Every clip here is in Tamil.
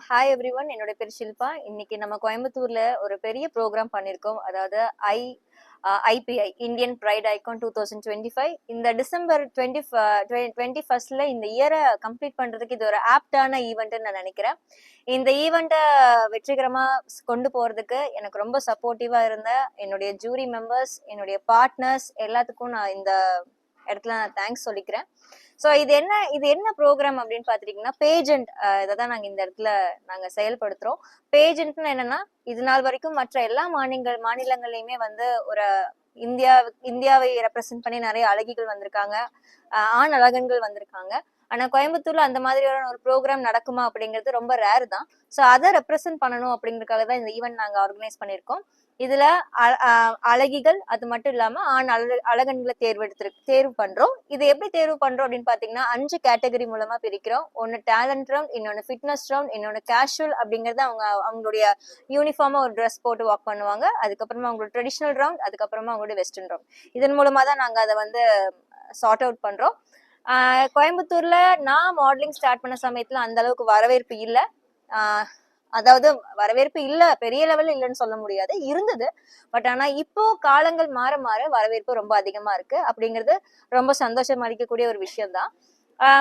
ஹாய் எவ்ரிவன், என்னோட பேர் ஷில்பா. இன்னைக்கு நம்ம கோயம்புத்தூர்ல ஒரு பெரிய ப்ரோக்ராம் பண்ணியிருக்கோம். அதாவது ஐபிஐ இந்தியன் ப்ரைட் ஐகான் 2025. இந்த டிசம்பர் 21ல இந்த இயரை கம்ப்ளீட் பண்றதுக்கு இது ஒரு ஆப்டான ஈவெண்ட்னு நான் நினைக்கிறேன். இந்த ஈவெண்ட்டை வெற்றிகரமா கொண்டு போறதுக்கு எனக்கு ரொம்ப சப்போர்ட்டிவா இருந்த என்னுடைய ஜூரி மெம்பர்ஸ், என்னுடைய பார்ட்னர்ஸ் எல்லாத்துக்கும் நான் இந்த இடத்துல நான் தேங்க்ஸ் சொல்லிக்கிறேன். ஸோ இது என்ன ப்ரோக்ராம் அப்படின்னு பாத்துட்டீங்கன்னா, பேஜெண்ட் இதை தான் நாங்கள் இந்த இடத்துல நாங்கள் செயல்படுத்துறோம். பேஜெண்ட்னு என்னன்னா, இது நாள் வரைக்கும் மற்ற எல்லா மாநிலங்கள்லையுமே வந்து ஒரு இந்தியாவை ரெப்ரசென்ட் பண்ணி நிறைய அழகிகள் வந்திருக்காங்க, ஆண் அழகன்கள் வந்திருக்காங்க. ஆனா கோயம்புத்தூர்ல அந்த மாதிரியான ஒரு ப்ரோக்ராம் நடக்குமா அப்படிங்கிறது ரொம்ப ரேர் தான். ஸோ அதை ரெப்ரசென்ட் பண்ணணும் அப்படிங்கிறதுக்காக தான் இந்த ஈவெண்ட் நாங்கள் ஆர்கனைஸ் பண்ணியிருக்கோம். இதுல அழகிகள் அது மட்டும் இல்லாம ஆண் அழகன்களை தேர்வு பண்றோம். இது எப்படி தேர்வு பண்றோம் அப்படின்னு பாத்தீங்கன்னா, 5 கேட்டகரி மூலமா பிரிக்கிறோம். ஒன்னு டேலண்ட் ரவுண்ட், இன்னொன்னு ஃபிட்னஸ் ரவுண்ட், இன்னொன்னு கேஷுவல் அப்படிங்கறது அவங்களுடைய யூனிஃபார்மா ஒரு ட்ரெஸ் போட்டு வாக் பண்ணுவாங்க. அதுக்கப்புறமா அவங்களோட ட்ரெடிஷனல் ரவுண்ட், அதுக்கப்புறமா அவங்களோட வெஸ்டர்ன் ரவுண்ட். இதன் மூலமா தான் நாங்க அதை வந்து சார்ட் அவுட் பண்றோம். கோயம்புத்தூர்ல நான் மாடலிங் ஸ்டார்ட் பண்ண சமயத்துல அந்த அளவுக்கு வரவேற்பு இல்லை. அதாவது வரவேற்பு இல்ல, பெரிய லெவல்ல இல்லைன்னு சொல்ல முடியாது, இருந்தது. பட் ஆனா இப்போ காலங்கள் மாற மாற வரவேற்பு ரொம்ப அதிகமா இருக்கு. அப்படிங்கிறது ரொம்ப சந்தோஷம் அளிக்கக்கூடிய ஒரு விஷயம் தான்.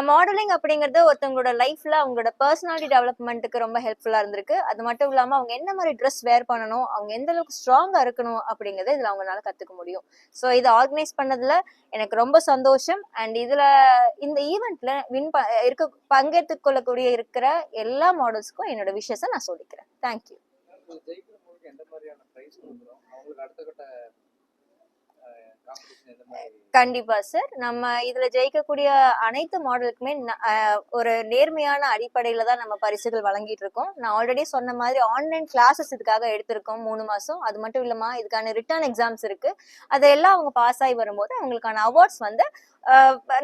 மாடலிங் அப்படிங்கிறது ஒருத்தவங்களோட லைஃப்ல அவங்களோட பர்சனாலிட்டி டெவலப்மெண்ட்டுக்கு ரொம்ப ஹெல்ப்ஃபுல்லா இருந்திருக்கு. அது மட்டும் இல்லாம அவங்க என்ன மாதிரி ட்ரெஸ் வேர் பண்ணணும், அவங்க எந்த அளவுக்கு ஸ்ட்ராங்கா இருக்கணும் அப்படிங்கறத இதுல அவங்களால கத்துக்க முடியும். ஸோ இதை ஆர்கனைஸ் பண்ணதுல எனக்கு ரொம்ப சந்தோஷம். அண்ட் இதுல இந்த ஈவெண்ட்ல பங்கேற்றுக் கொள்ளக்கூடிய இருக்கிற எல்லா மாடல்ஸ்க்கும் என்னோட விஷயத்தை நான் சொல்லிக்கிறேன். தேங்க்யூ. கண்டிப்பா சார். நம்ம இதுல ஜெயிக்கக்கூடிய அனைத்து மாடலுக்குமே ஒரு நேர்மையான அடிப்படையில தான் நம்ம பரிசுகள் வழங்கிட்டு இருக்கோம். நான் ஆல்ரெடி சொன்ன மாதிரி ஆன்லைன் கிளாஸஸ் இதுக்காக எடுத்திருக்கோம் 3 மாசம். அது மட்டும் இல்லாம இதுக்கான ரிட்டர்ன் எக்ஸாம்ஸ் இருக்கு. அதெல்லாம் அவங்க பாஸ் ஆகி வரும்போது அவங்களுக்கான அவார்ட்ஸ் வந்து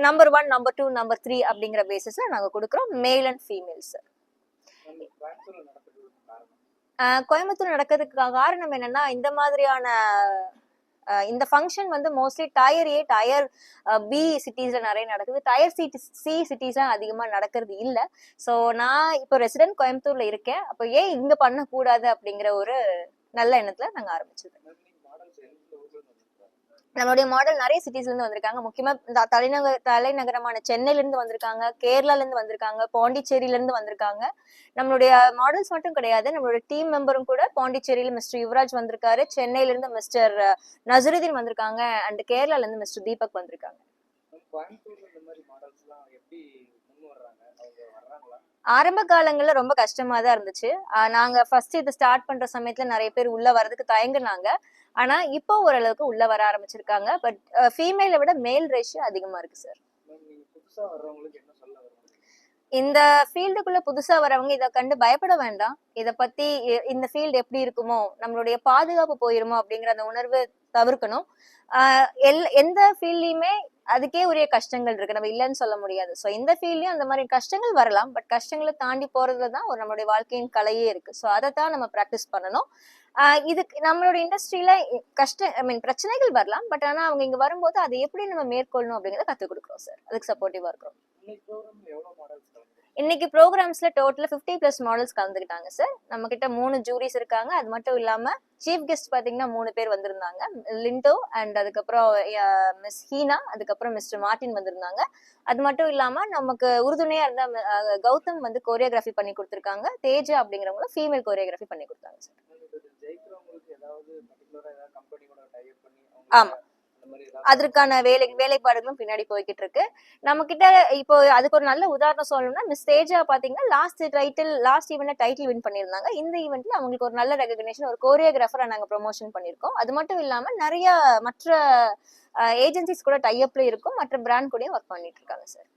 நம்பர் 1, நம்பர் 2, நம்பர் 3 அப்படிங்கிற பேசிஸ்ல நாங்க கொடுக்குறோம், male and female sir. Coimbatore நடக்கிறதுக்கு காரணம் என்னன்னா, இந்த மாதிரியான இந்த ஃபங்க்ஷன் வந்து மோஸ்ட்லி டயர் ஏ, டயர் பி சிட்டிஸ்ல நிறைய நடக்குது. டயர் சி சிட்டிஸ்லாம் அதிகமா நடக்கிறது இல்லை. ஸோ நான் இப்போ ரெசிடென்ட் கோயம்புத்தூர்ல இருக்கேன். அப்போ ஏன் இங்க பண்ணக்கூடாது அப்படிங்கிற ஒரு நல்ல எண்ணத்துல நாங்க ஆரம்பிச்சது. நம்மளுடைய மாடல் நிறைய சிட்டிஸ்ல இருந்து வந்திருக்காங்க. முக்கியமா தலைநகரமான சென்னையில இருந்து வந்திருக்காங்க, கேரளால இருந்து வந்திருக்காங்க, பாண்டிச்சேரியில இருந்து வந்திருக்காங்க. நம்மளுடைய மாடல்ஸ் மட்டும் கிடையாது, நம்மளுடைய டீம் மெம்பரும் கூட பாண்டிச்சேரியில மிஸ்டர் யுவராஜ் வந்திருக்காரு, சென்னையில இருந்து மிஸ்டர் நசருதீன் வந்திருக்காங்க, அண்ட் கேரளால இருந்து மிஸ்டர் தீபக் வந்திருக்காங்க. ஆரம்ப காலங்கள்ல ரொம்ப கஷ்டமா தான் இருந்துச்சு. நாங்க ஃபர்ஸ்ட் இதை ஸ்டார்ட் பண்ற சமயத்துல நிறைய பேர் உள்ள வர்றதுக்கு தயங்குனாங்க. ஆனா இப்போ ஓரளவுக்கு உள்ள வர ஆரம்பிச்சிருக்காங்க. பட் ஃபீமேலை விட மேல் ரேஷியோ அதிகமா இருக்கு சார். இந்த ஃபீல்டுக்குள்ள புதுசா வரவங்க இதை கண்டு பயப்பட வேண்டாம். இதை பத்தி இந்த ஃபீல்டு எப்படி இருக்குமோ, நம்மளுடைய பாதுகாப்பு போயிருமோ அப்படிங்கிற அந்த உணர்வு தவிர்க்கணும். எந்த ஃபீல்ட்லயுமே அதுக்கே உரிய கஷ்டங்கள் இருக்கு, நம்ம இல்லைன்னு சொல்ல முடியாது. ஸோ இந்த ஃபீல்ட்லயும் அந்த மாதிரி கஷ்டங்கள் வரலாம். பட் கஷ்டங்களை தாண்டி போறதுலதான் ஒரு நம்மளுடைய வாழ்க்கையின் கலையே இருக்கு. ஸோ அதைத்தான் நம்ம ப்ராக்டிஸ் பண்ணணும். இதுக்கு நம்மளோட இண்டஸ்ட்ரியில பிரச்சனைகள் வரலாம். பட் ஆனா அவங்க இங்க வரும்போது அதை எப்படி நம்ம மேற்கொள்ளணும் அப்படிங்கறத கத்துக் கொடுக்குறோம் சார். அதுக்கு சப்போர்ட்டிவா இருக்கிறோம். இன்னைக்கு ப்ரோக்ராம்ஸ்ல டோட்டலா 50+ மாடல்ஸ் கலந்துக்கிட்டாங்க சார். நம்ம கிட்ட 3 ஜூரிஸ் இருக்காங்க. அது மட்டும் இல்லாம சீஃப் கெஸ்ட் பாத்தீங்கன்னா 3 பேர் வந்திருந்தாங்க. லிண்டோ அண்ட் அதுக்கப்புறம் மிஸ் ஹீனா, அதுக்கப்புறம் மிஸ்டர் மார்டின் வந்திருந்தாங்க. அது மட்டும் இல்லாம நமக்கு உறுதுணையா இருந்த கௌதம் வந்து கோரியோகிராஃபி பண்ணி கொடுத்திருக்காங்க. தேஜா அப்படிங்கிறவங்க ஃபீமேல் கோரியோகிராஃபி பண்ணி கொடுத்தாங்க சார். ஆமா, அதற்கான வேலைப்பாடுகளும் பின்னாடி போய்கிட்டு இருக்கு. நம்ம கிட்ட இப்போ அதுக்கு ஒரு நல்ல உதாரணம் சொல்லணும்னா, மிஸ் தேஜா பாத்தீங்கன்னா லாஸ்ட் ஈவென்ட்ல டைட்டில் வின் பண்ணியிருந்தாங்க. இந்த ஈவென்ட்ல அவங்களுக்கு ஒரு நல்ல ரெகக்னிஷன், ஒரு கோரியோகிராஃபரா நாங்க ப்ரொமோஷன் பண்ணிருக்கோம். அது மட்டும் இல்லாம நிறைய மற்ற ஏஜென்சிஸ் கூட டைஅப்ல இருக்கும், மற்ற பிராண்ட் கூடயும் ஒர்க் பண்ணிட்டு இருக்காங்க சார்.